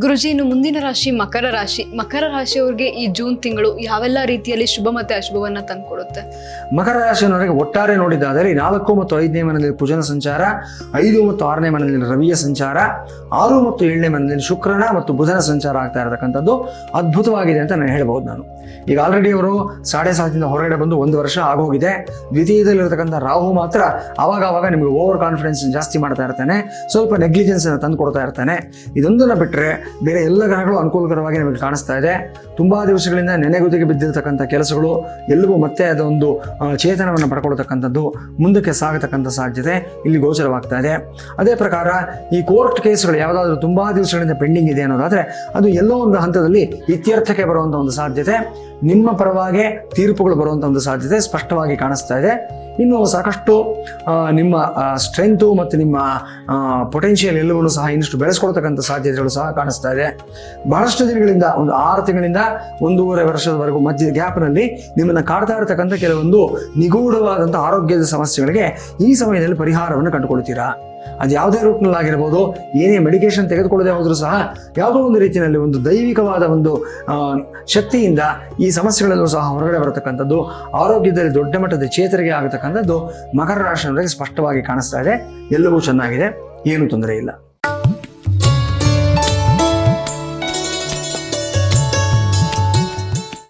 ಗುರುಜಿ, ಇನ್ನು ಮುಂದಿನ ರಾಶಿ ಮಕರ ರಾಶಿ. ಮಕರ ರಾಶಿಯವರಿಗೆ ಈ ಜೂನ್ ತಿಂಗಳು ಯಾವೆಲ್ಲ ರೀತಿಯಲ್ಲಿ ಶುಭ ಮತ್ತೆ ಅಶುಭವನ್ನ ತಂದುಕೊಡುತ್ತೆ? ಮಕರ ರಾಶಿಯವರಿಗೆ ಒಟ್ಟಾರೆ ನೋಡಿದ್ದಾದರೆ 4 ಮತ್ತು 5ನೇ ಮನೆಯಲ್ಲಿ ಕುಜನ ಸಂಚಾರ, 5 ಮತ್ತು 6ನೇ ಮನೆಯಲ್ಲಿ ರವಿಯ ಸಂಚಾರ, 6 ಮತ್ತು 7ನೇ ಮನೆಯಲ್ಲಿ ಶುಕ್ರನ ಮತ್ತು ಬುಧನ ಸಂಚಾರ ಆಗ್ತಾ ಇರತಕ್ಕಂಥದ್ದು ಅದ್ಭುತವಾಗಿದೆ ಅಂತ ನಾನು ಹೇಳ್ಬೋದು. ನಾನು ಈಗ ಆಲ್ರೆಡಿ ಅವರು 7.5 ಹೊರಗಡೆ ಬಂದು 1 ವರ್ಷ ಆಗೋಗಿದೆ. ದ್ವಿತೀಯದಲ್ಲಿರತಕ್ಕಂಥ ರಾಹು ಮಾತ್ರ ಆವಾಗ ನಿಮಗೆ ಓವರ್ ಕಾನ್ಫಿಡೆನ್ಸ್ ಜಾಸ್ತಿ ಮಾಡ್ತಾ ಇರ್ತಾನೆ, ಸ್ವಲ್ಪ ನೆಗ್ಲಿಜೆನ್ಸ್ ಅನ್ನು ತಂದು ಕೊಡ್ತಾ ಇರ್ತಾನೆ. ಇದೊಂದನ್ನು ಬಿಟ್ಟರೆ ಬೇರೆ ಎಲ್ಲ ಗ್ರಹಗಳು ಅನುಕೂಲಕರವಾಗಿ ನಮಗೆ ಕಾಣಿಸ್ತಾ ಇದೆ. ತುಂಬಾ ದಿವಸಗಳಿಂದ ನೆನೆಗುದಿಗೆ ಬಿದ್ದಿರತಕ್ಕಂಥ ಕೆಲಸಗಳು ಎಲ್ಲವೂ ಮತ್ತೆ ಅದೊಂದು ಚೇತನವನ್ನು ಪಡ್ಕೊಳ್ತಕ್ಕಂಥದ್ದು, ಮುಂದಕ್ಕೆ ಸಾಗತಕ್ಕಂಥ ಸಾಧ್ಯತೆ ಇಲ್ಲಿ ಗೋಚರವಾಗ್ತಾ ಇದೆ. ಅದೇ ಪ್ರಕಾರ ಈ ಕೋರ್ಟ್ ಕೇಸ್ಗಳು ಯಾವುದಾದ್ರೂ ತುಂಬಾ ದಿವಸಗಳಿಂದ ಪೆಂಡಿಂಗ್ ಇದೆ ಅನ್ನೋದಾದ್ರೆ ಅದು ಎಲ್ಲೋ ಒಂದು ಹಂತದಲ್ಲಿ ಇತ್ಯರ್ಥಕ್ಕೆ ಬರುವಂಥ ಒಂದು ಸಾಧ್ಯತೆ, ನಿಮ್ಮ ಪರವಾಗಿ ತೀರ್ಪುಗಳು ಬರುವಂಥ ಒಂದು ಸಾಧ್ಯತೆ ಸ್ಪಷ್ಟವಾಗಿ ಕಾಣಿಸ್ತಾ ಇದೆ. ಇನ್ನು ಸಾಕಷ್ಟು ನಿಮ್ಮ ಸ್ಟ್ರೆಂತು ಮತ್ತು ನಿಮ್ಮ ಪೊಟೆನ್ಷಿಯಲ್ ಎಲ್ಲವನ್ನೂ ಸಹ ಇನ್ನಷ್ಟು ಬೆಳೆಸ್ಕೊಳ್ತಕ್ಕಂಥ ಸಾಧ್ಯತೆಗಳು ಸಹ ಕಾಣಿಸ್ತಾ ಇದೆ. ಬಹಳಷ್ಟು ದಿನಗಳಿಂದ ಒಂದು 6 ತಿಂಗಳಿಂದ 1.5 ವರ್ಷದವರೆಗೂ ಮಧ್ಯ ಗ್ಯಾಪ್ನಲ್ಲಿ ನಿಮ್ಮನ್ನು ಕಾಡ್ತಾ ಇರತಕ್ಕಂಥ ಕೆಲವೊಂದು ನಿಗೂಢವಾದಂಥ ಆರೋಗ್ಯದ ಸಮಸ್ಯೆಗಳಿಗೆ ಈ ಸಮಯದಲ್ಲಿ ಪರಿಹಾರವನ್ನು ಕಂಡುಕೊಳ್ತೀರಾ. ಅದು ಯಾವುದೇ ರೂಟ್ನಲ್ಲಾಗಿರ್ಬೋದು, ಏನೇ ಮೆಡಿಕೇಶನ್ ತೆಗೆದುಕೊಳ್ಳದೆ ಹೋದರೂ ಸಹ ಯಾವುದೋ ಒಂದು ರೀತಿಯಲ್ಲಿ ಒಂದು ದೈವಿಕವಾದ ಒಂದು ಶಕ್ತಿಯಿಂದ ಈ ಸಮಸ್ಯೆಗಳಲ್ಲೂ ಸಹ ಹೊರಗಡೆ ಬರತಕ್ಕಂಥದ್ದು, ಆರೋಗ್ಯದಲ್ಲಿ ದೊಡ್ಡ ಮಟ್ಟದ ಚೇತರಿಕೆ ಆಗತಕ್ಕಂಥದ್ದು ಮಕರ ರಾಶಿಯವರಿಗೆ ಸ್ಪಷ್ಟವಾಗಿ ಕಾಣಿಸ್ತಾ ಇದೆ. ಎಲ್ಲವೂ ಚೆನ್ನಾಗಿದೆ, ಏನೂ ತೊಂದರೆ ಇಲ್ಲ.